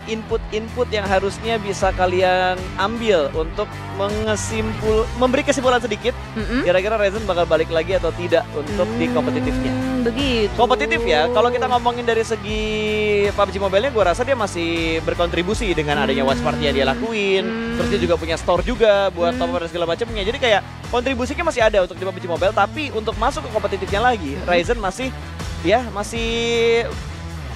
input-input yang harusnya bisa kalian ambil untuk memberi kesimpulan sedikit. Kira-kira Ryzen bakal balik lagi atau tidak untuk di kompetitifnya. Begitu. Kompetitif ya, kalau kita ngomongin dari segi PUBG Mobile-nya, gue rasa dia masih berkontribusi dengan adanya watch party yang dia lakuin. Terus dia juga punya store juga buat top dan segala macamnya. Jadi kayak kontribusinya masih ada untuk di PUBG Mobile, tapi untuk masuk ke kompetitifnya lagi, Ryzen masih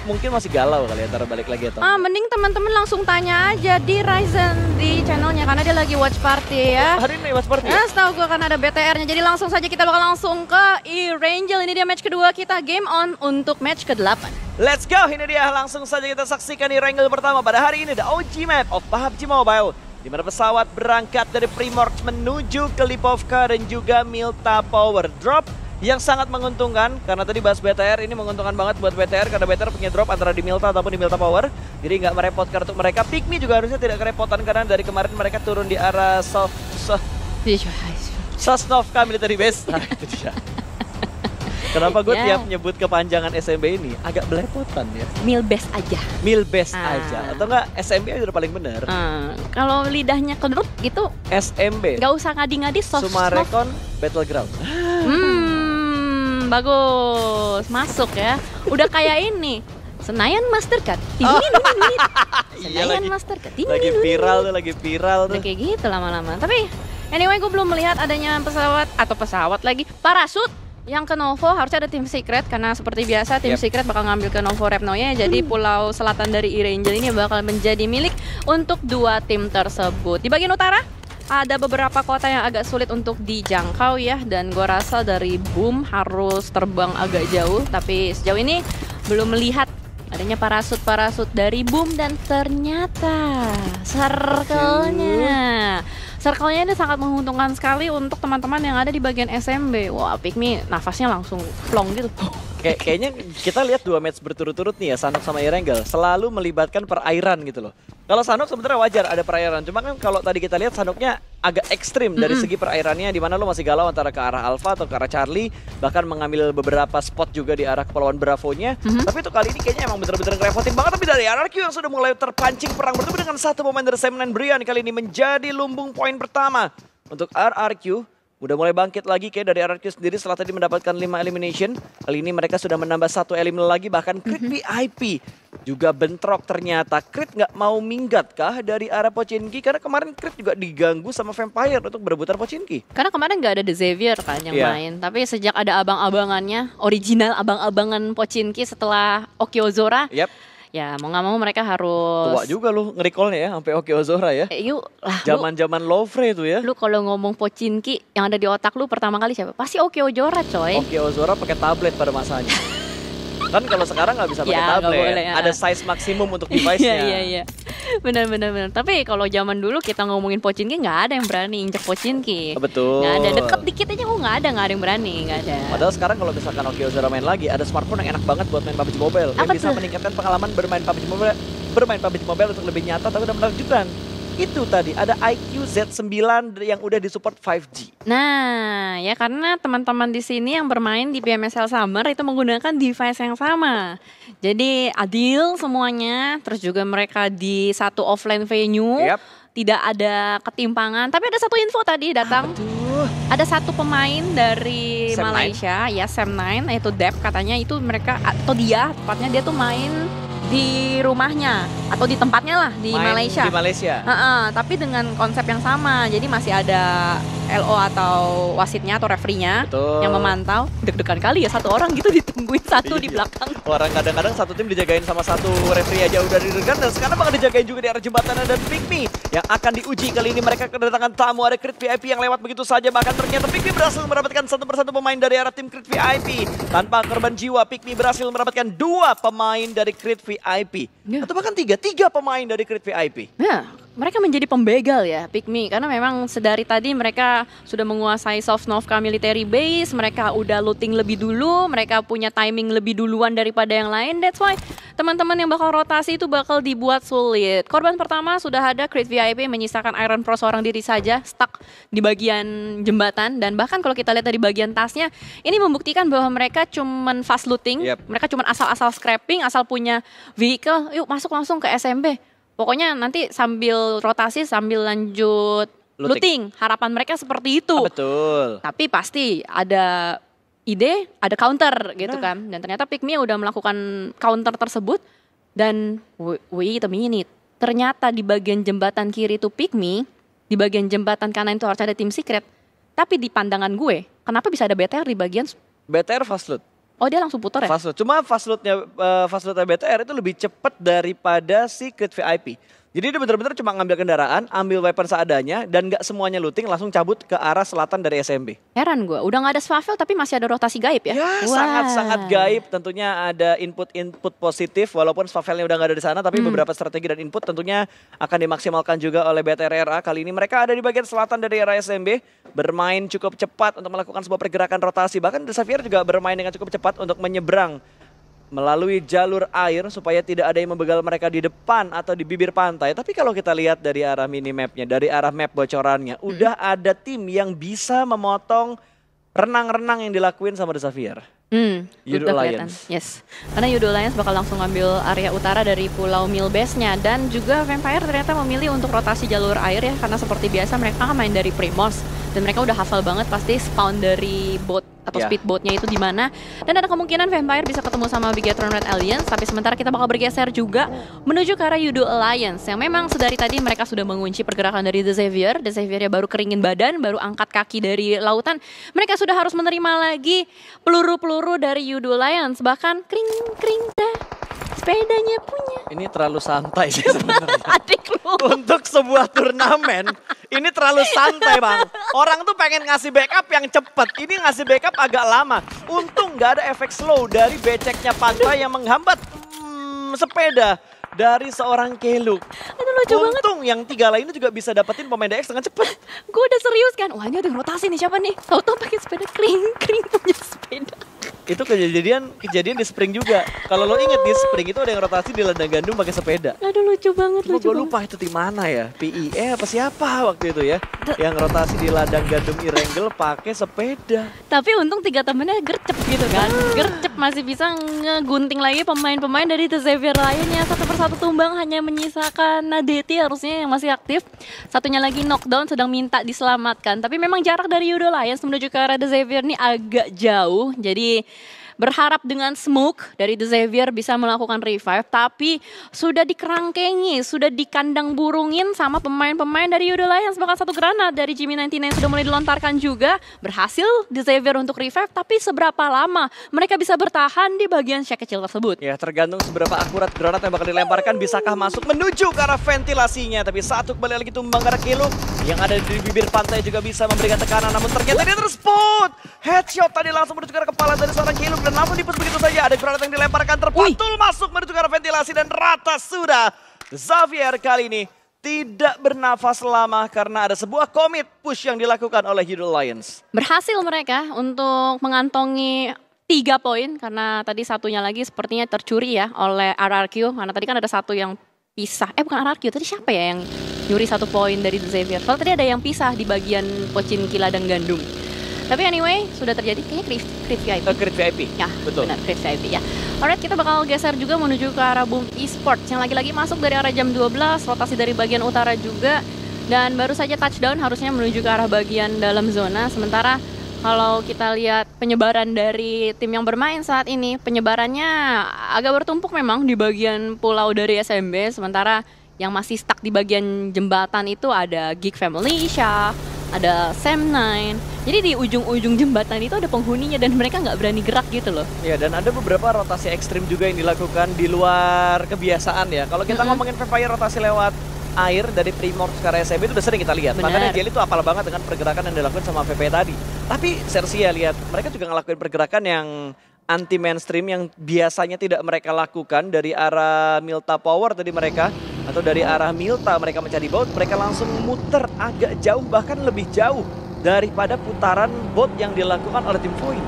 mungkin masih galau kali antara balik lagi atau mending teman-teman langsung tanya aja di Ryzen di channelnya karena dia lagi watch party ya. Hari ini watch party. Setahu gue kan ada BTR-nya. Jadi langsung saja kita bakal langsung ke E-Rangel. Ini dia match kedua kita, game on untuk match ke-8. Let's go, ini dia langsung saja kita saksikan E-Rangel pertama pada hari ini, the OG map of PUBG Mobile, di mana pesawat berangkat dari Primorsk menuju ke Lipovka dan juga Milta Power Drop. Yang sangat menguntungkan, karena tadi bahas BTR, ini menguntungkan banget buat BTR karena BTR punya drop antara di Milta ataupun di Milta Power. Jadi nggak merepotkan untuk mereka. Pikmi juga harusnya tidak kerepotan karena dari kemarin mereka turun di arah Sosnovka Military Base. Nah, itu dia. Kenapa gue tiap nyebut kepanjangan SMB ini agak belepotan ya? Milbase aja. Milbase aja. Atau enggak SMB aja udah paling bener. Kalau lidahnya kedruk gitu SMB. Gak usah ngadi-ngadi Sumarekon Battleground. Bagus, masuk ya. Udah kayak ini Senayan Mastercard. Senayan Mastercard. Lagi viral tuh. Kayak gitu lama-lama. Tapi anyway, gue belum melihat adanya pesawat lagi parasut yang ke Novo. Harusnya ada tim secret karena seperti biasa tim secret bakal ngambil ke Novo Repnoya. Jadi pulau selatan dari E-Rangel ini bakal menjadi milik untuk dua tim tersebut. Di bagian utara ada beberapa kota yang agak sulit untuk dijangkau ya, dan gue rasa dari Boom harus terbang agak jauh, tapi sejauh ini belum melihat adanya parasut-parasut dari Boom. Dan ternyata circle-nya ini sangat menguntungkan sekali untuk teman-teman yang ada di bagian SMB. Wah, Pikmi nafasnya langsung plong gitu. Kayaknya kita lihat dua match berturut-turut nih ya, Sanok sama E-Rangel selalu melibatkan perairan gitu loh. Kalau Sanok sebenarnya wajar ada perairan, cuma kan kalau tadi kita lihat Sanoknya agak ekstrim dari segi perairannya, di mana lo masih galau antara ke arah Alpha atau ke arah Charlie, bahkan mengambil beberapa spot juga di arah Kepulauan Bravo-nya. Tapi itu kali ini kayaknya emang bener-bener ngerepotin banget. Tapi dari RRQ yang sudah mulai terpancing perang bertemu dengan satu pemain dari Sam9 Brian, kali ini menjadi lumbung poin pertama untuk RRQ. Udah mulai bangkit lagi kayak dari RRQ sendiri setelah tadi mendapatkan 5 elimination. Kali ini mereka sudah menambah 1 elimin lagi, bahkan Crit VIP juga bentrok ternyata. Crit nggak mau minggat kah dari arah Pochinki? Karena kemarin Crit juga diganggu sama Vampire untuk berebutan Pochinki. Karena kemarin nggak ada The Xavier kan yang main. Tapi sejak ada abang-abangannya, original abang-abangan Pochinki setelah Okiozora. Ya mau nggak mau mereka harus. Tua juga lu nge-recallnya ya sampai Okiozora ya. Yuk lah. Zaman-zaman Lovre itu ya. Lu kalau ngomong Pochinki yang ada di otak lu pertama kali siapa? Pasti Okiozora coy. Okiozora pakai tablet pada masanya. Kan kalau sekarang nggak bisa pakai tablet. Boleh, ada size maksimum untuk device-nya. Iya. Benar. Tapi kalau zaman dulu kita ngomongin Pochinki nggak ada yang berani injek Pochinki. Betul. Nggak ada, deket dikit aja nggak ada yang berani, nggak ada. Padahal sekarang kalau misalkan Okiozora main lagi, ada smartphone yang enak banget buat main PUBG Mobile. Yang bisa meningkatkan pengalaman bermain PUBG Mobile untuk lebih nyata tapi udah menakjubkan. Itu tadi ada IQ Z9 yang udah disupport 5G. Nah, ya karena teman-teman di sini yang bermain di PMSL Summer itu menggunakan device yang sama. Jadi adil semuanya, terus juga mereka di satu offline venue. Tidak ada ketimpangan. Tapi ada satu info tadi datang. Ada satu pemain dari Malaysia, ya Sam9, yaitu Dep katanya itu mereka atau dia tepatnya dia tuh main di rumahnya atau di tempatnya lah di Malaysia. Di Malaysia. Tapi dengan konsep yang sama. Jadi masih ada LO atau wasitnya atau referee-nya yang memantau. Deg-degan kali ya satu orang gitu ditungguin satu di belakang. Orang kadang-kadang satu tim dijagain sama satu referee aja udah deg-degan, dan sekarang bakal dijagain juga di arah jembatan dan Pikmi yang akan diuji kali ini. Mereka kedatangan tamu, ada Crit VIP yang lewat begitu saja, bahkan ternyata Pikmi berhasil mendapatkan satu persatu pemain dari arah tim Crit VIP tanpa korban jiwa. Pikmi berhasil mendapatkan 2 pemain dari Crit VIP atau bahkan 3 pemain dari Crit VIP. Mereka menjadi pembegal ya Pikmi, karena memang sedari tadi mereka sudah menguasai Sosnovka Military Base, mereka udah looting lebih dulu, mereka punya timing lebih duluan daripada yang lain. That's why teman-teman yang bakal rotasi itu bakal dibuat sulit. Korban pertama sudah ada, Crit VIP menyisakan Iron Pro seorang diri saja, stuck di bagian jembatan, dan bahkan kalau kita lihat dari bagian tasnya, ini membuktikan bahwa mereka cuman fast looting, mereka cuman asal-asal scrapping, asal punya vehicle, yuk masuk langsung ke SMB. Pokoknya nanti sambil rotasi sambil lanjut looting. Harapan mereka seperti itu. Betul. Tapi pasti ada ide, ada counter gitu kan. Dan ternyata Pikmi udah melakukan counter tersebut. Dan wait a minute. Ternyata di bagian jembatan kiri itu Pikmi, di bagian jembatan kanan itu harus ada tim secret. Tapi di pandangan gue, kenapa bisa ada BTR di bagian... BTR fast loot. Oh dia langsung putar ya? Fast loot. Cuma fast lootnya BTR itu lebih cepat daripada Secret VIP. Jadi dia benar-benar cuma ngambil kendaraan, ambil weapon seadanya, dan nggak semuanya looting, langsung cabut ke arah selatan dari SMB. Heran gue, udah nggak ada swavel tapi masih ada rotasi gaib ya? Ya, sangat-sangat gaib. Tentunya ada input positif, walaupun swavelnya udah nggak ada di sana, tapi beberapa strategi dan input tentunya akan dimaksimalkan juga oleh BTRRA. Kali ini mereka ada di bagian selatan dari area SMB, bermain cukup cepat untuk melakukan sebuah pergerakan rotasi. Bahkan The Xavier juga bermain dengan cukup cepat untuk menyeberang melalui jalur air supaya tidak ada yang membegal mereka di depan atau di bibir pantai. Tapi kalau kita lihat dari arah minimapnya, dari arah map bocorannya, udah ada tim yang bisa memotong renang-renang yang dilakuin sama The Xavier. Yudo Alliance. Yes, karena Yudo Alliance bakal langsung ngambil area utara dari Pulau Milbase-nya. Dan juga Vampire ternyata memilih untuk rotasi jalur air ya, karena seperti biasa mereka kan main dari Primos. Dan mereka udah hafal banget pasti spawn dari boat atau speedboatnya itu di mana. Dan ada kemungkinan Vampire bisa ketemu sama Bigetron Red Alliance. Tapi sementara kita bakal bergeser juga menuju ke arah Yudo Alliance, yang memang sedari tadi mereka sudah mengunci pergerakan dari The Xavier. The Xavier ya baru keringin badan, baru angkat kaki dari lautan. Mereka sudah harus menerima lagi peluru-peluru dari Yudo Alliance. Bahkan kring dah sepedanya punya. Ini terlalu santai sih sebenarnya. Adik lu. Untuk sebuah turnamen, ini terlalu santai bang. Orang tuh pengen ngasih backup yang cepet, ini ngasih backup agak lama. Untung nggak ada efek slow dari beceknya pantai yang menghambat sepeda dari seorang Keluk. Aduh lucu banget. Untung yang 3 lainnya juga bisa dapetin pemain DX dengan cepet. Gue udah serius kan, wah ini ada yang rotasi nih siapa nih? Tahu-tahu pakai sepeda kring punya sepeda. Itu kejadian di Spring juga. Kalau lo inget di Spring itu ada yang rotasi di ladang gandum pakai sepeda. Aduh lucu banget. Gue lupa itu tim mana ya, PIE apa siapa waktu itu ya, yang rotasi di ladang gandum Irengel pakai sepeda. Tapi untung 3 temennya gercep gitu kan, gercep masih bisa ngegunting lagi pemain-pemain dari The Xavier lainnya. Satu persatu tumbang, hanya menyisakan Nadeti harusnya yang masih aktif. Satunya lagi knockdown sedang minta diselamatkan. Tapi memang jarak dari Yudo Alliance menuju ke arah The Xavier ini agak jauh. Jadi berharap dengan Smoke dari The Xavier bisa melakukan revive, tapi sudah dikerangkengi, sudah dikandang burungin sama pemain-pemain dari Yudo Alliance. Bahkan satu granat dari Jimmy 99 yang sudah mulai dilontarkan juga. Berhasil The Xavier untuk revive, tapi seberapa lama mereka bisa bertahan di bagian shack kecil tersebut? Ya tergantung seberapa akurat granat yang bakal dilemparkan, bisakah masuk menuju ke arah ventilasinya. Tapi satu kembali lagi tumbang ke arah Keluk yang ada di bibir pantai juga bisa memberikan tekanan, namun ternyata dia terspot. Headshot tadi langsung menuju ke arah kepala dari seorang Keluk dan langsung dipus begitu saja. Ada granat yang dilemparkan terpantul masuk menuju ke arah ventilasi dan rata sudah. Xavier kali ini tidak bernafas lama karena ada sebuah commit push yang dilakukan oleh Yudo Alliance. Berhasil mereka untuk mengantongi 3 poin karena tadi satunya lagi sepertinya tercuri ya oleh RRQ. Karena tadi kan ada satu yang pisah. Bukan RRQ, tadi siapa ya yang nyuri 1 poin dari The Xavier? Kalau tadi ada yang pisah di bagian Pochinki ladang gandum. Tapi anyway, sudah terjadi kayaknya Crit VIP. Crit VIP? Ya, betul. Benar, Crit VIP ya. Alright, kita bakal geser juga menuju ke arah Boom Esports yang lagi-lagi masuk dari arah jam 12, rotasi dari bagian utara juga. Dan baru saja touchdown harusnya menuju ke arah bagian dalam zona. Sementara kalau kita lihat penyebaran dari tim yang bermain saat ini, penyebarannya agak bertumpuk memang di bagian pulau dari SMB. Sementara yang masih stuck di bagian jembatan itu ada Geek Family Asia, ada Sam9. Jadi di ujung-ujung jembatan itu ada penghuninya dan mereka nggak berani gerak gitu loh. Ya, dan ada beberapa rotasi ekstrim juga yang dilakukan di luar kebiasaan ya. Kalau kita ngomongin Vampire rotasi lewat air dari Primors ke arah SMB itu udah sering kita lihat. Makanya Jelly itu apal banget dengan pergerakan yang dilakukan sama VP tadi. Tapi Sersia lihat, mereka juga ngelakuin pergerakan yang anti mainstream yang biasanya tidak mereka lakukan dari arah Milta Power tadi mereka. Atau dari arah Milta mereka mencari boat, mereka langsung muter agak jauh, bahkan lebih jauh daripada putaran boat yang dilakukan oleh tim Void.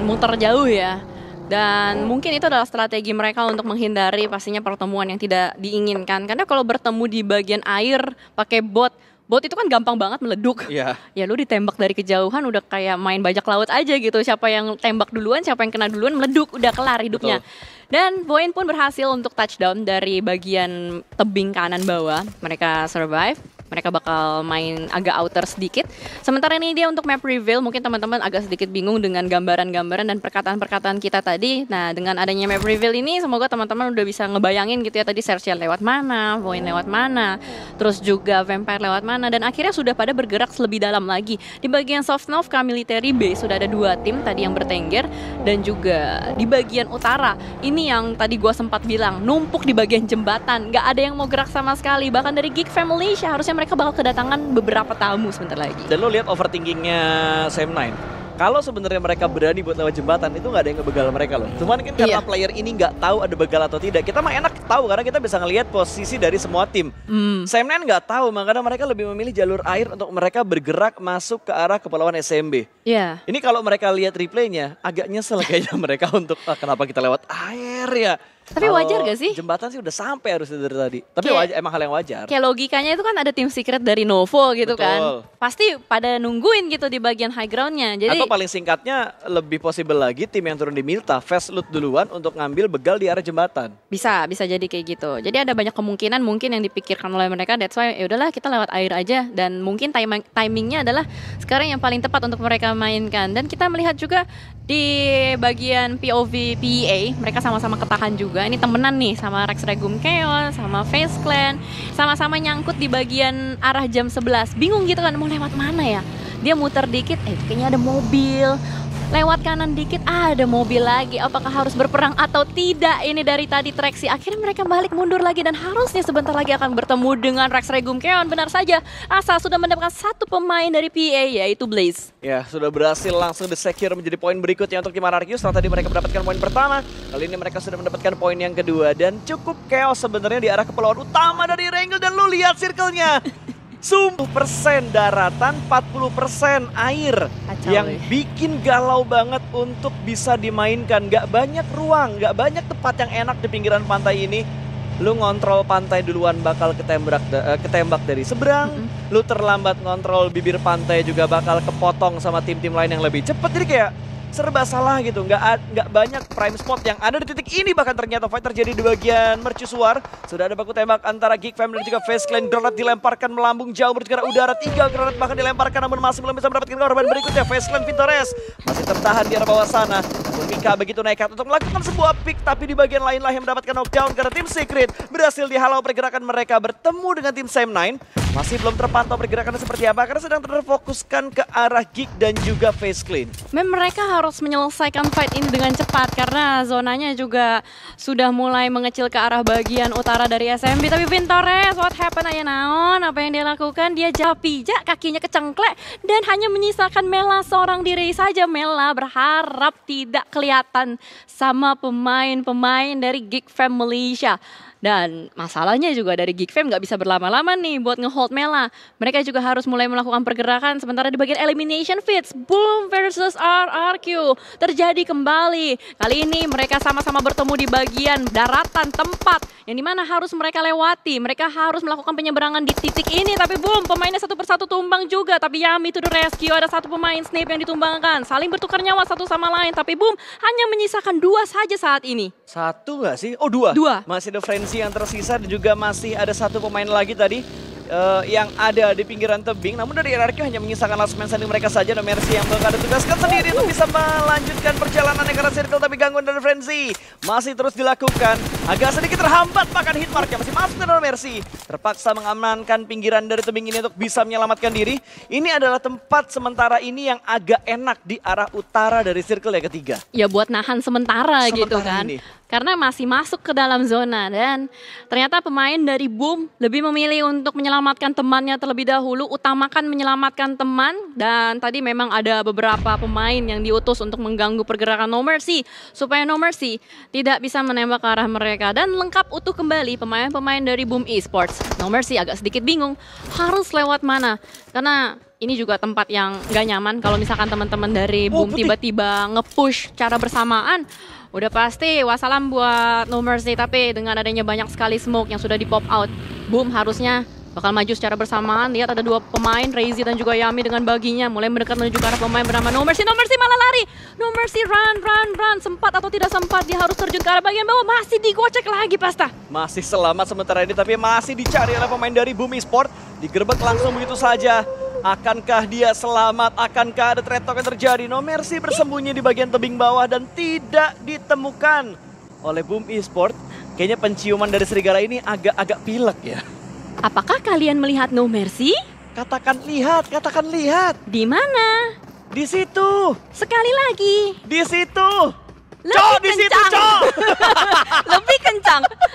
Muter jauh ya. Dan mungkin itu adalah strategi mereka untuk menghindari pastinya pertemuan yang tidak diinginkan. Karena kalau bertemu di bagian air pakai boat, bot itu kan gampang banget meleduk. Iya. Ya lu ditembak dari kejauhan udah kayak main bajak laut aja gitu. Siapa yang tembak duluan, siapa yang kena duluan meleduk, udah kelar hidupnya. Betul. Dan Boeing pun berhasil untuk touchdown dari bagian tebing kanan bawah. Mereka survive. Mereka bakal main agak outer sedikit. Sementara ini dia untuk map reveal, mungkin teman-teman agak sedikit bingung dengan gambaran-gambaran dan perkataan-perkataan kita tadi. Nah, dengan adanya map reveal ini, semoga teman-teman udah bisa ngebayangin gitu ya, tadi Sersial lewat mana, Void lewat mana, terus juga Vampire lewat mana, dan akhirnya sudah pada bergerak lebih dalam lagi. Di bagian Sovnov Military Base sudah ada 2 tim tadi yang bertengger, dan juga di bagian utara, ini yang tadi gua sempat bilang, numpuk di bagian jembatan, nggak ada yang mau gerak sama sekali. Bahkan dari Geek Family harusnya mereka bakal kedatangan beberapa tamu sebentar lagi. Dan lo lihat overthinkingnya Sam9. Kalau sebenarnya mereka berani buat lewat jembatan, itu nggak ada yang ngebegal mereka loh. Cuman kan karena player ini nggak tahu ada begal atau tidak. Kita mah enak tahu karena kita bisa ngelihat posisi dari semua tim. Sam9 nggak tahu, makanya mereka lebih memilih jalur air untuk mereka bergerak masuk ke arah kepulauan SMB. Iya. Ini kalau mereka lihat replaynya, agak nyesel kayaknya mereka untuk kenapa kita lewat air ya. Tapi Kalau wajar gak sih? Jembatan sih udah sampai harusnya dari tadi. Tapi emang hal yang wajar. Kayak logikanya itu kan ada tim secret dari Novo gitu. Betul. Kan. Pasti pada nungguin gitu di bagian high groundnya. Jadi atau paling singkatnya lebih possible lagi tim yang turun di Milta fast loot duluan untuk ngambil begal di arah jembatan. bisa jadi kayak gitu. Jadi ada banyak kemungkinan mungkin yang dipikirkan oleh mereka. That's why ya udahlah kita lewat air aja. Dan mungkin timingnya adalah sekarang yang paling tepat untuk mereka mainkan. Dan kita melihat juga di bagian POV PEA mereka sama-sama ketahan juga. Ini temenan nih sama Rex Regum Chaos, sama Face Clan, sama-sama nyangkut di bagian arah jam 11. Bingung gitu kan mau lewat mana ya? Dia muter dikit, kayaknya ada mobil. Lewat kanan dikit, ada mobil lagi. Apakah harus berperang atau tidak? Ini dari tadi Trexi. Akhirnya mereka balik mundur lagi dan harusnya sebentar lagi akan bertemu dengan Rex Regum Keon. Benar saja, Asa sudah mendapatkan 1 pemain dari PA, yaitu Blaze. Ya, sudah berhasil langsung di-secure menjadi poin berikutnya untuk tim Anarchius. Setelah tadi mereka mendapatkan poin pertama, kali ini mereka sudah mendapatkan poin yang kedua. Dan cukup chaos sebenarnya di arah kepulauan utama dari Wrangel. Dan lu lihat circle-nya. 10% daratan, 40% air. Kacau, yang bikin galau banget untuk bisa dimainkan. Gak banyak ruang, gak banyak tempat yang enak di pinggiran pantai ini. Lu ngontrol pantai duluan bakal ketembak dari seberang. Lu terlambat ngontrol bibir pantai juga bakal kepotong sama tim-tim lain yang lebih cepat. Jadi kayak serba salah gitu, nggak banyak prime spot yang ada di titik ini. Bahkan ternyata fight terjadi di bagian mercusuar. Sudah ada baku tembak antara Geek Family dan juga Face Clan. Granat dilemparkan melambung jauh menuju ke udara. 3 granat bahkan dilemparkan namun masih belum bisa mendapatkan korban berikutnya. Face Clan Vintores masih tertahan di arah bawah sana. Namun Mika begitu nekat untuk melakukan sebuah pick, tapi di bagian lain lah yang mendapatkan knockdown karena tim Secret berhasil dihalau pergerakan mereka bertemu dengan tim Sam9. Masih belum terpantau pergerakannya seperti apa karena sedang terfokuskan ke arah Geek dan juga Face Clan. Mereka harus menyelesaikan fight ini dengan cepat karena zonanya juga sudah mulai mengecil ke arah bagian utara dari SMB. Tapi Vintores, what happened aja naon? Apa yang dia lakukan? Dia pijak, kakinya kecengklek dan hanya menyisakan Mela seorang diri saja. Mela berharap tidak kelihatan sama pemain-pemain dari Geek Fam Malaysia. Dan masalahnya juga dari Geek Fam nggak bisa berlama-lama nih buat ngehold Mela. Mereka juga harus mulai melakukan pergerakan. Sementara di bagian elimination feeds, Boom versus RRQ terjadi kembali. Kali ini mereka sama-sama bertemu di bagian daratan tempat yang dimana harus mereka lewati. Mereka harus melakukan penyeberangan di titik ini. Tapi Boom, pemainnya satu persatu tumbang juga. Tapi Yami to the rescue, ada 1 pemain Snape yang ditumbangkan. Saling bertukar nyawa satu sama lain. Tapi Boom hanya menyisakan 2 saja saat ini. 1 nggak sih? Oh 2. 2. Masih ada Frenzy yang tersisa dan juga masih ada 1 pemain lagi tadi yang ada di pinggiran tebing. Namun dari RRQ hanya menyisakan last man standing mereka saja. Dan Mercy yang bakal ditugaskan sendiri untuk bisa melanjutkan perjalanannya karena circle, tapi gangguan dari Frenzy masih terus dilakukan. Agak sedikit terhambat bahkan hitmarknya masih masuk dari Mercy. Terpaksa mengamankan pinggiran dari tebing ini untuk bisa menyelamatkan diri. Ini adalah tempat sementara ini yang agak enak di arah utara dari circle yang ketiga. Ya buat nahan sementara gitu kan. Ini. Karena masih masuk ke dalam zona dan ternyata pemain dari Boom lebih memilih untuk menyelamatkan temannya terlebih dahulu, utamakan menyelamatkan teman. Dan tadi memang ada beberapa pemain yang diutus untuk mengganggu pergerakan No Mercy supaya No Mercy tidak bisa menembak ke arah mereka. Dan lengkap utuh kembali pemain-pemain dari Boom Esports. No Mercy agak sedikit bingung harus lewat mana karena ini juga tempat yang gak nyaman kalau misalkan teman-teman dari Boom tiba-tiba nge-push cara bersamaan. Udah pasti wassalam buat No Mercy, tapi dengan adanya banyak sekali smoke yang sudah di pop out, Boom harusnya bakal maju secara bersamaan. Lihat ada dua pemain, Reizi dan juga Yami dengan baginya mulai mendekat menuju ke arah pemain bernama No Mercy. No Mercy malah lari. No Mercy run. Sempat atau tidak sempat dia harus terjun ke arah bagian bawah. Masih digocek lagi Pasta. Masih selamat sementara ini, tapi masih dicari oleh pemain dari Bumi Sport. Digerebek langsung begitu saja. Akankah dia selamat? Akankah ada trade talk yang terjadi? No Mercy bersembunyi di bagian tebing bawah dan tidak ditemukan oleh Bumi Sport. Kayaknya penciuman dari serigala ini agak-agak pilek ya. Apakah kalian melihat No Mercy? Katakan lihat. Di mana? Di situ. Sekali lagi. Di situ. Lebih Di situ, kencang. Cok.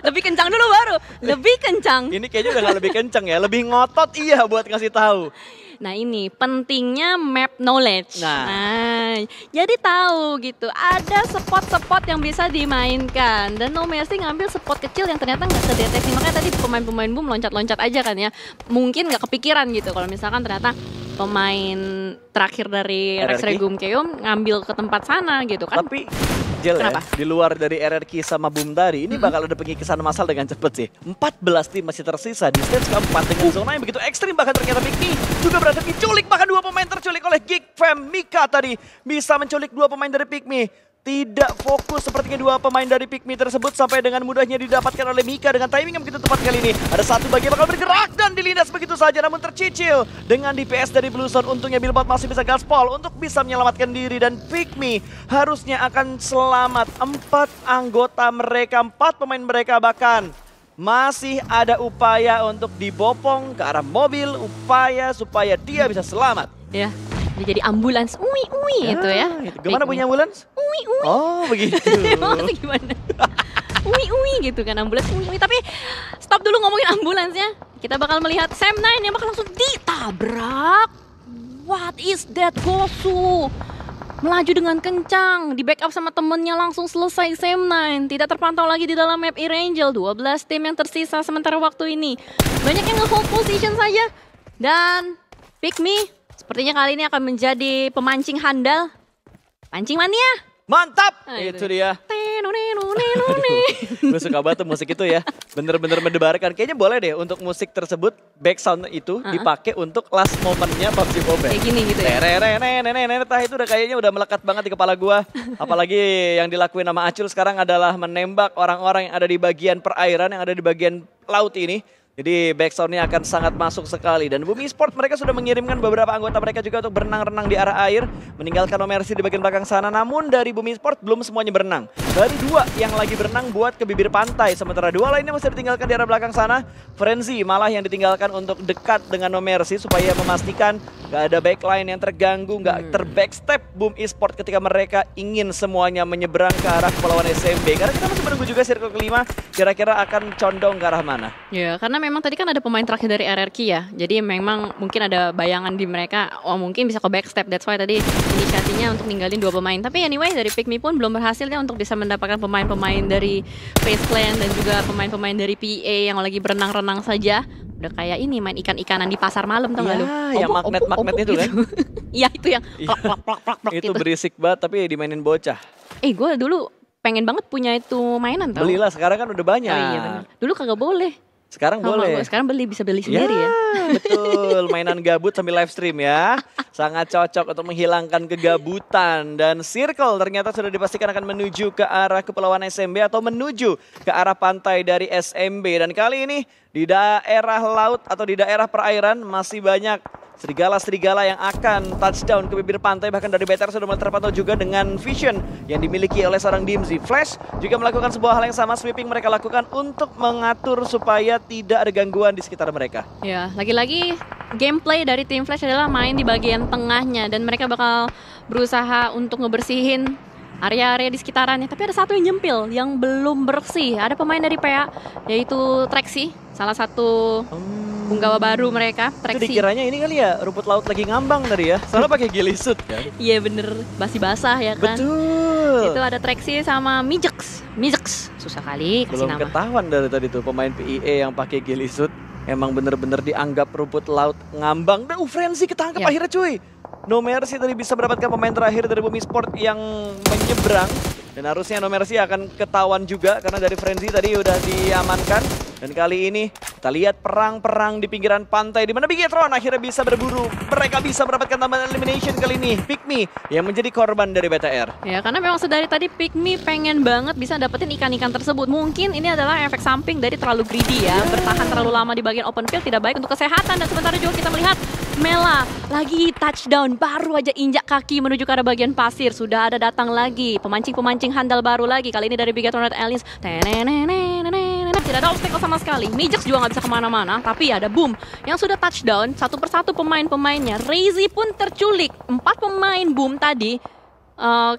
Lebih kencang dulu baru. Lebih kencang. Ini kayaknya udah gak lebih kencang ya. Lebih ngotot iya buat ngasih tahu. Nah ini pentingnya map knowledge. Nah. Jadi tahu gitu. Ada spot-spot yang bisa dimainkan. Dan No Mercy ngambil spot kecil yang ternyata nggak kedeteksi. Makanya tadi pemain-pemain Boom loncat-loncat aja kan ya. Mungkin nggak kepikiran gitu kalau misalkan ternyata pemain terakhir dari Rex Regum Keum ngambil ke tempat sana gitu kan. Tapi Jel ya, di luar dari RRQ sama Boom tadi, ini bakal ada pengikisan massal dengan cepet sih. 14 tim masih tersisa di stage keempat dengan zona yang begitu ekstrim. Bahkan ternyata Pikmi juga berhasil diculik. Bahkan dua pemain terculik oleh Geek Fam. Mika tadi bisa menculik dua pemain dari Pikmi. Tidak fokus sepertinya dua pemain dari Pikmi tersebut sampai dengan mudahnya didapatkan oleh Mika dengan timing yang begitu tepat kali ini. Ada satu bagian bakal bergerak dan dilindas begitu saja namun tercicil dengan DPS dari Bluezone. Untungnya Billboard masih bisa gaspol untuk bisa menyelamatkan diri dan Pikmi harusnya akan selamat. 4 anggota mereka, 4 pemain mereka bahkan masih ada upaya untuk dibopong ke arah mobil, upaya supaya dia bisa selamat. Ya, dia jadi ambulans. Itu ya. Gimana bunyi ambulans? Oh begitu. Maksudnya gimana? Gitu kan ambulans. Tapi stop dulu ngomongin ambulansnya. Kita bakal melihat Sam9 yang bakal langsung ditabrak. What is that Gosu? Melaju dengan kencang, di backup sama temennya langsung selesai Sam9. Tidak terpantau lagi di dalam map Erangel. 12 tim yang tersisa sementara waktu ini. Banyak yang nge-hold position saja. Dan Pikmi sepertinya kali ini akan menjadi pemancing handal. Pancing mania. Mantap! Nah, itu dia. Aduh. Gue suka banget tuh musik itu ya. Bener-bener mendebarkan. Kayaknya boleh deh untuk musik tersebut, background itu dipakai untuk last momennya PUBG Mobile. Kayak gini gitu ya. Itu udah kayaknya udah melekat banget di kepala gue. Apalagi yang dilakuin sama Acul sekarang adalah menembak orang-orang yang ada di bagian perairan, yang ada di bagian laut ini. Jadi backsoundnya akan sangat masuk sekali. Dan Bumi Sport mereka sudah mengirimkan beberapa anggota mereka juga untuk berenang-renang di arah air. Meninggalkan No Mercy di bagian belakang sana. Namun dari Bumi Sport belum semuanya berenang. Baru 2 yang lagi berenang buat ke bibir pantai. Sementara 2 lainnya masih ditinggalkan di arah belakang sana. Frenzy malah yang ditinggalkan untuk dekat dengan No Mercy. Supaya memastikan gak ada backline yang terganggu. Gak terbackstep Boom Esport ketika mereka ingin semuanya menyeberang ke arah Kepulauan SMB. Karena kita masih menunggu juga circle kelima. Kira-kira akan condong ke arah mana. Ya karena memang tadi kan ada pemain terakhir dari RRQ ya. Jadi memang mungkin ada bayangan di mereka, oh mungkin bisa ke backstep. That's why tadi inisiasinya untuk ninggalin 2 pemain. Tapi anyway dari Pikmi pun belum berhasil ya untuk bisa mendapatkan pemain-pemain dari Face Clan dan juga pemain-pemain dari PA yang lagi berenang-renang saja. Udah kayak ini main ikan-ikanan di pasar malam tau gak lu? Yang magnet-magnet itu kan? Iya itu yang plak-plak-plak itu gitu. berisik banget tapi dimainin bocah. Gue dulu pengen banget punya itu mainan tau. Belilah sekarang kan udah banyak. Oh iya bener. Dulu kagak boleh. Sekarang boleh. Sekarang bisa beli sendiri ya. Betul, mainan gabut sambil live stream ya. Sangat cocok untuk menghilangkan kegabutan. Dan Circle ternyata sudah dipastikan akan menuju ke arah Kepulauan SMB atau menuju ke arah pantai dari SMB. Dan kali ini di daerah laut atau di daerah perairan masih banyak serigala-serigala yang akan touchdown ke bibir pantai. Bahkan dari BTR sudah mulai terpantau juga dengan vision yang dimiliki oleh seorang Dimzy. Flash juga melakukan sebuah hal yang sama, sweeping mereka lakukan untuk mengatur supaya tidak ada gangguan di sekitar mereka. Ya, lagi-lagi gameplay dari tim Flash adalah main di bagian tengahnya. Dan mereka bakal berusaha untuk ngebersihin area-area di sekitarannya. Tapi ada satu yang nyempil, yang belum bersih. Ada pemain dari PA, yaitu Trexy, salah satu punggawa baru mereka. Itu dikiranya ini kali ya, rumput laut lagi ngambang tadi ya. Soalnya pakai gilisut kan. Iya bener, basah ya kan. Betul. Itu ada Trexy sama Mijex. Susah kali kasih belum nama. Ketahuan dari tadi tuh pemain PIE yang pakai gilisut. Emang bener-bener dianggap rumput laut ngambang. Dan Frenzy ketangkep akhirnya cuy. No Mercy tadi bisa mendapatkan pemain terakhir dari Bumi Sport yang menyeberang. Dan harusnya No Mercy akan ketahuan juga karena dari Frenzy tadi udah diamankan. Dan kali ini Kita lihat perang-perang di pinggiran pantai di mana Bigetron akhirnya bisa berburu. Mereka bisa mendapatkan tambahan elimination kali ini. Pikmi yang menjadi korban dari BTR. Ya, karena memang sedari tadi Pikmi pengen banget bisa dapetin ikan-ikan tersebut. Mungkin ini adalah efek samping dari terlalu greedy ya. Bertahan terlalu lama di bagian open field tidak baik untuk kesehatan. Dan sementara juga kita melihat Mela lagi touchdown, baru aja injak kaki menuju ke arah bagian pasir. Sudah ada datang lagi pemancing-pemancing handal baru lagi. Kali ini dari Bigetron Red Aliens. Tidak ada obstacle sama sekali. Mijax juga nggak bisa kemana-mana. Tapi ada Boom yang sudah touchdown. Satu persatu pemain-pemainnya. Reizi pun terculik. 4 pemain Boom tadi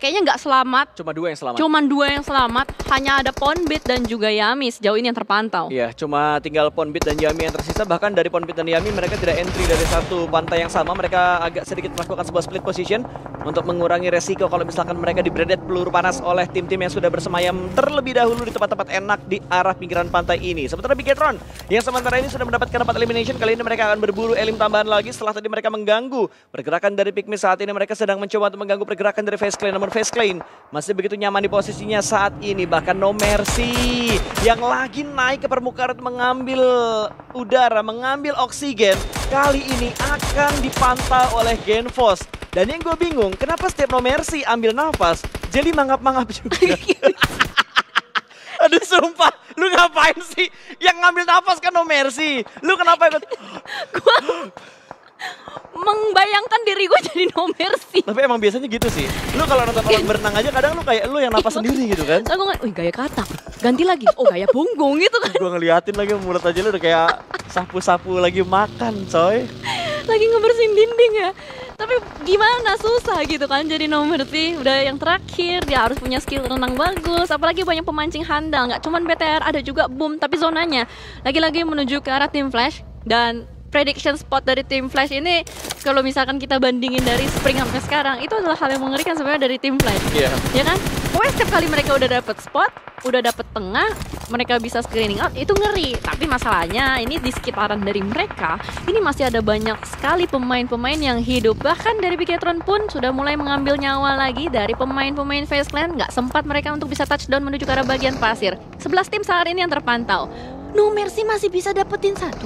kayaknya nggak selamat. Cuman dua yang selamat. Hanya ada Ponbit dan juga Yami sejauh ini yang terpantau. Iya, cuma tinggal Ponbit dan Yami yang tersisa. Bahkan dari Ponbit dan Yami mereka tidak entry dari satu pantai yang sama. Mereka agak sedikit melakukan sebuah split position untuk mengurangi resiko kalau misalkan mereka dibredet peluru panas oleh tim-tim yang sudah bersemayam terlebih dahulu di tempat-tempat enak di arah pinggiran pantai ini. Sementara Bigetron yang sementara ini sudah mendapatkan 4 elimination. Kali ini mereka akan berburu elim tambahan lagi setelah tadi mereka mengganggu pergerakan dari Pikmi. Saat ini mereka sedang mencoba untuk mengganggu pergerakan dari FaZe Clan. Namun FaZe Clan masih begitu nyaman di posisinya saat ini. Bahkan No Mercy yang lagi naik ke permukaan mengambil udara, mengambil oksigen, kali ini akan dipantau oleh Genfos. Dan yang gue bingung, kenapa setiap No Mercy ambil nafas jadi mangap-mangap juga. Aduh sumpah, lu ngapain sih? Yang ngambil nafas kan No Mercy. Lu kenapa ikut? Gua membayangkan diri gue jadi No Mercy. Tapi emang biasanya gitu sih. Lu kalau nonton orang berenang aja kadang lu kayak lu yang napas sendiri gitu kan. Soalnya gue ngeliat, wih gaya katak, ganti lagi, oh gaya punggung gitu kan. Gue ngeliatin lagi mulut aja lu udah kayak sapu-sapu lagi makan coy. Lagi ngebersihin dinding ya. Tapi gimana, susah gitu kan jadi No Mercy. Udah yang terakhir, dia harus punya skill renang bagus. Apalagi banyak pemancing handal, nggak cuman BTR, ada juga Boom. Tapi zonanya lagi-lagi menuju ke arah tim Flash. Dan prediction spot dari tim Flash ini kalau misalkan kita bandingin dari spring sampai sekarang, itu adalah hal yang mengerikan sebenarnya dari tim Flash. Iya. Ya kan? Pokoknya setiap kali mereka udah dapet spot, udah dapet tengah, mereka bisa screening out, itu ngeri. Tapi masalahnya ini di sekitaran dari mereka, ini masih ada banyak sekali pemain-pemain yang hidup. Bahkan dari Bigetron pun sudah mulai mengambil nyawa lagi dari pemain-pemain FaZe Clan. Nggak sempat mereka untuk bisa touchdown menuju ke arah bagian pasir. 11 tim saat ini yang terpantau. No Mercy masih bisa dapetin 1.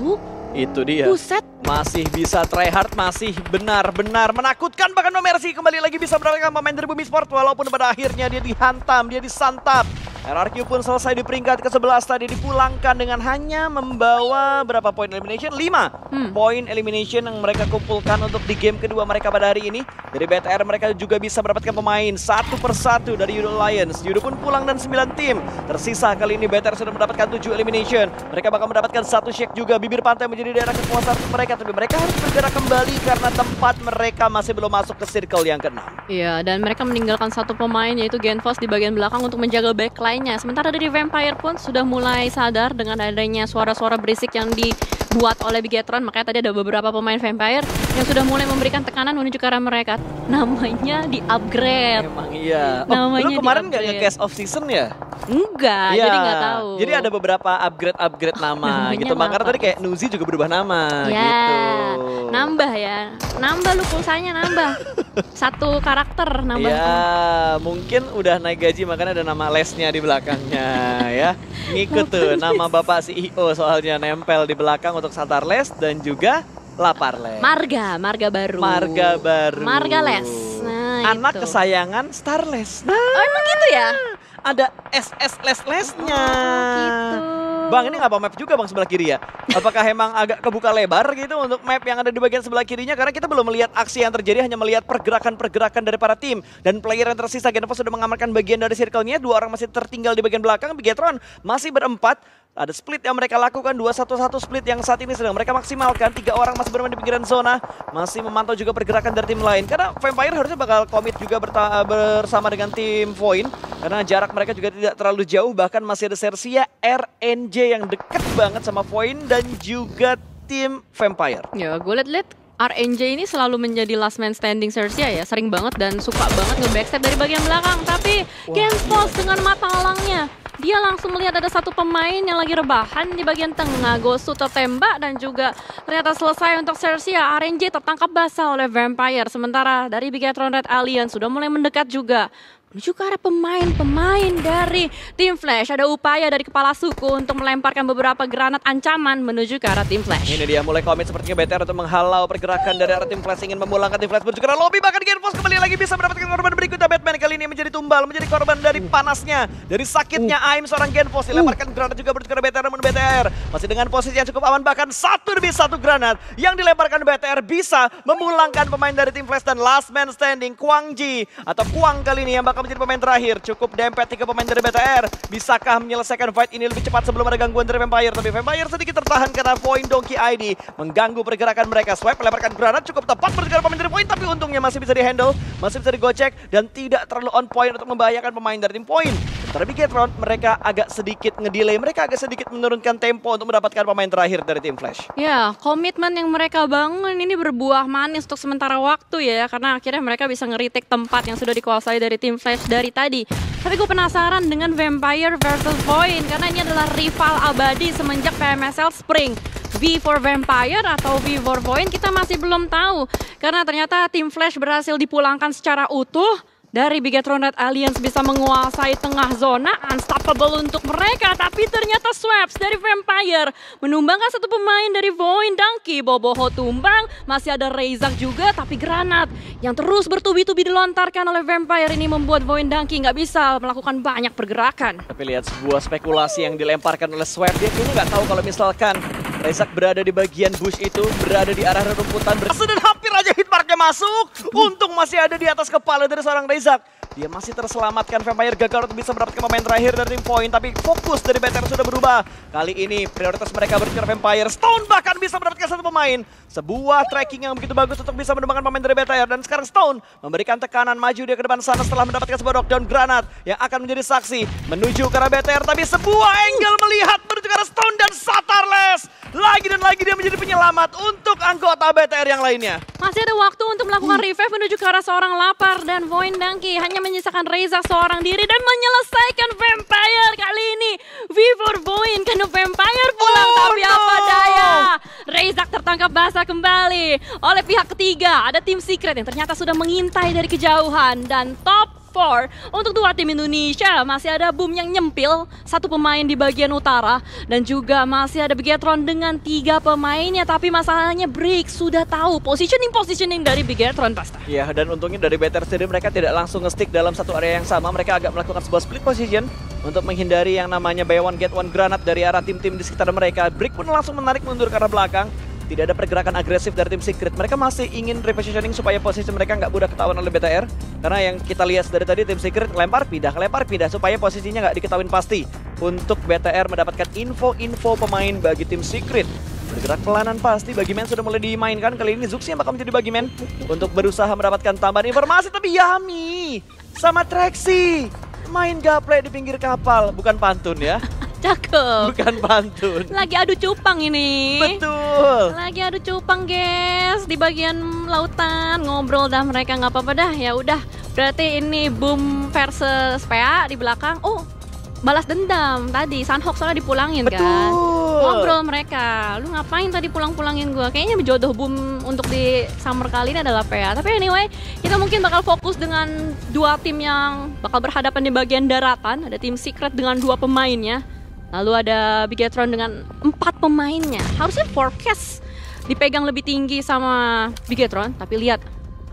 Itu dia. Buset. Masih bisa tryhard, masih benar-benar menakutkan. Bahkan No Mercy kembali lagi bisa mendapatkan pemain dari Bumi Sport. Walaupun pada akhirnya dia dihantam, dia disantap. RRQ pun selesai di peringkat ke-11 tadi, dipulangkan dengan hanya membawa berapa poin elimination? 5 poin elimination yang mereka kumpulkan untuk di game kedua mereka pada hari ini. Dari BTR mereka juga bisa mendapatkan pemain satu persatu dari Yudo Alliance. Yudo pun pulang dan 9 tim. Tersisa kali ini BTR sudah mendapatkan 7 elimination. Mereka bakal mendapatkan 1 shake juga. Bibir pantai menjadi daerah kekuasaan mereka. Tapi mereka harus bergerak kembali karena tempat mereka masih belum masuk ke circle yang ke-6. Iya, dan mereka meninggalkan 1 pemain yaitu Genfos di bagian belakang untuk menjaga backline. Sementara dari Vampire pun sudah mulai sadar dengan adanya suara-suara berisik yang dibuat oleh Bigetron. Makanya tadi ada beberapa pemain Vampire yang sudah mulai memberikan tekanan menuju ke arah mereka. Namanya di-upgrade. Emang iya. Namanya lu kemarin nggak nge-cast off season ya? Enggak, Iya. jadi nggak tahu. Jadi ada beberapa upgrade nama Namanya gitu. Makanya apa? tadi kayak Nuzi juga berubah nama Ya, gitu. nambah ya. Nambah lu pulsanya nambah. 1 karakter nambah. Ya, mungkin udah naik gaji makanya ada nama lesnya di belakangnya ya. Ngikut tuh nama Bapak CEO soalnya nempel di belakang untuk Satar Les dan juga Lapar Les. Marga baru. Marga baru. Marga Les. Nah, Anak itu. kesayangan Starless. Nah, Oh, emang gitu ya? ada SS Les-lesnya. Oh, gitu. Bang, ini ngapa map juga bang sebelah kiri ya? Apakah emang agak kebuka lebar gitu untuk map yang ada di bagian sebelah kirinya? Karena kita belum melihat aksi yang terjadi, hanya melihat pergerakan-pergerakan dari para tim. Dan player yang tersisa, Genfos sudah mengamankan bagian dari circle-nya. 2 orang masih tertinggal di bagian belakang. Bigetron masih berempat. Ada split yang mereka lakukan, 2-1-1 split yang saat ini sedang mereka maksimalkan. 3 orang masih bermain di pinggiran zona, masih memantau juga pergerakan dari tim lain. Karena Vampire harusnya bakal komit juga bersama dengan tim Void. Karena jarak mereka juga tidak terlalu jauh, bahkan masih ada Sersia, RNJ yang deket banget sama Void dan juga tim Vampire. Ya, gue liat-liat RNJ ini selalu menjadi last man standing Sersia ya. Sering banget dan suka banget nge-backstep dari bagian belakang. Tapi Genfos dengan mata alangnya, dia langsung melihat ada 1 pemain yang lagi rebahan di bagian tengah. Gosu tertembak dan juga ternyata selesai untuk Sersia. RNJ tertangkap basah oleh Vampire. Sementara dari Bigetron Red Alliance sudah mulai mendekat juga. menuju ke arah pemain-pemain dari tim Flash. Ada upaya dari kepala suku untuk melemparkan beberapa granat ancaman menuju ke arah tim Flash. Ini dia mulai komit sepertinya BTR untuk menghalau pergerakan dari arah tim Flash, ingin memulangkan tim Flash menuju ke arah lobby, bahkan GeForce kembali lagi bisa mendapatkan korban berikutnya. Batman kali ini menjadi tumbal, menjadi korban dari panasnya, dari sakitnya aim seorang GeForce. Dilemparkan granat juga menuju ke arah BTR, namun BTR masih dengan posisi yang cukup aman, bahkan 1-1 granat yang dilemparkan BTR bisa memulangkan pemain dari tim Flash, dan last man standing Kwang Ji atau Kwang kali ini yang bakal menjadi pemain terakhir. Cukup dempet 3 pemain dari BTR. Bisakah menyelesaikan fight ini lebih cepat sebelum ada gangguan dari Vampire? Tapi Vampire sedikit tertahan karena Void Donkey ID mengganggu pergerakan mereka. Swipe melemparkan granat cukup tepat menuju pemain dari Void, tapi untungnya masih bisa dihandle, masih bisa digocek dan tidak terlalu on point untuk membahayakan pemain dari tim Point. Sementara Bigetron mereka agak sedikit ngedelay, mereka agak sedikit menurunkan tempo untuk mendapatkan pemain terakhir dari tim Flash. Ya, komitmen yang mereka bangun ini berbuah manis untuk sementara waktu ya, karena akhirnya mereka bisa nge-retake tempat yang sudah dikuasai dari tim Flash dari tadi. Tapi gue penasaran dengan Vampire versus Void, karena ini adalah rival abadi semenjak PMSL Spring. V for Vampire atau V for Void kita masih belum tahu, karena ternyata tim Flash berhasil dipulangkan secara utuh. Dari Bigetron Red Alliance bisa menguasai tengah zona, unstoppable untuk mereka. Tapi ternyata Swaps dari Vampire menumbangkan satu pemain dari Void Donkey. Boboho tumbang, masih ada Reizak juga, tapi granat yang terus bertubi-tubi dilontarkan oleh Vampire ini membuat Void Donkey nggak bisa melakukan banyak pergerakan. Tapi lihat sebuah spekulasi yang dilemparkan oleh Swap, dia kayaknya nggak tahu kalau misalkan Reizak berada di bagian bush itu, berada di arah rumputan, dan hampir aja hitmarknya masuk. Untung masih ada di atas kepala dari seorang Reizak. Dia masih terselamatkan. Vampire gagal untuk bisa mendapatkan pemain terakhir dari tim Point, tapi fokus dari BTR sudah berubah. Kali ini prioritas mereka berpikir Vampire. Stone bahkan bisa mendapatkan satu pemain. Sebuah tracking yang begitu bagus untuk bisa menumbangkan pemain dari BTR, dan sekarang Stone memberikan tekanan maju dia ke depan sana setelah mendapatkan sebuah knockdown granat yang akan menjadi saksi menuju ke arah BTR, tapi sebuah angle melihat menuju ke arah Stone dan Satarless. Lagi dan lagi dia menjadi penyelamat untuk anggota BTR yang lainnya. Masih ada waktu untuk melakukan revive menuju ke arah seorang lapar, dan Void Donkey hanya menyisakan Reizak seorang diri dan menyelesaikan Vampire kali ini. V for Void, karena Vampire pulang, tapi apa daya. Reizak tertangkap basah kembali oleh pihak ketiga. Ada tim Secret yang ternyata sudah mengintai dari kejauhan, dan top 4 untuk dua tim Indonesia. Masih ada Boom yang nyempil satu pemain di bagian utara, dan juga masih ada Bigetron dengan 3 pemainnya. Tapi masalahnya Break sudah tahu positioning dari Bigetron pasti. Iya, dan untungnya dari BTR sendiri mereka tidak langsung nge-stick dalam satu area yang sama. Mereka agak melakukan sebuah split position untuk menghindari yang namanya buy one get one granat dari arah tim-tim di sekitar mereka. Break pun langsung menarik mundur ke arah belakang. Tidak ada pergerakan agresif dari tim Secret. Mereka masih ingin repositioning supaya posisi mereka nggak mudah ketahuan oleh BTR. Karena yang kita lihat dari tadi tim Secret lempar pindah supaya posisinya nggak diketahuin pasti. Untuk BTR mendapatkan info-info pemain bagi tim Secret. Bergerak pelanan pasti, Bagiman sudah mulai dimainkan. Kali ini Zuxi yang bakal menjadi Bagiman untuk berusaha mendapatkan tambahan informasi. Tapi Yami sama Trexi main gaple di pinggir kapal, bukan pantun ya. Cakep. Bukan pantun. Lagi adu cupang ini. Betul. Lagi adu cupang, guys, di bagian lautan. Ngobrol dah mereka, nggak apa-apa dah. Ya udah, berarti ini Boom versus PA di belakang. Oh, balas dendam tadi. Sunhawk soalnya dipulangin. Betul. Kan. Ngobrol mereka. Lu ngapain tadi pulangin gua? Kayaknya jodoh Boom untuk di summer kali ini adalah PA. Tapi anyway, kita mungkin bakal fokus dengan dua tim yang bakal berhadapan di bagian daratan. Ada tim Secret dengan 2 pemainnya. Lalu ada Bigetron dengan 4 pemainnya. Harusnya forecast dipegang lebih tinggi sama Bigetron. Tapi lihat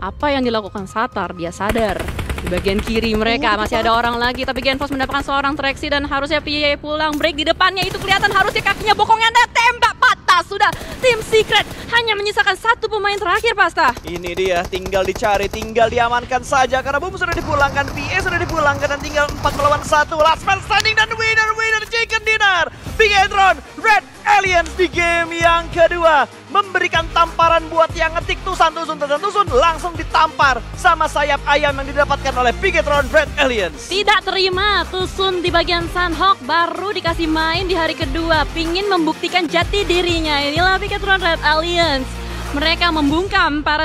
apa yang dilakukan Satar. Dia sadar di bagian kiri mereka masih ada orang lagi. Tapi GeForce mendapatkan seorang Trexi dan harusnya PA pulang. Break di depannya itu kelihatan, harusnya kakinya bokongnya ada, tembak patah. Sudah tim Secret hanya menyisakan 1 pemain terakhir, Pasta. Ini dia, tinggal dicari, tinggal diamankan saja. Karena Boom sudah dipulangkan, PA sudah dipulangkan, dan tinggal 4 melawan 1. Last man standing dan winner chicken dinner. Bigetron Red Alliance di game yang kedua memberikan tamparan buat yang ngetik Tusan langsung ditampar sama sayap ayam yang didapatkan oleh Bigetron Red Alliance. Tidak terima, Tusun di bagian Sunhawk baru dikasih main di hari kedua. Pingin membuktikan jati dirinya. Inilah Bigetron Red Alliance. Mereka membungkam para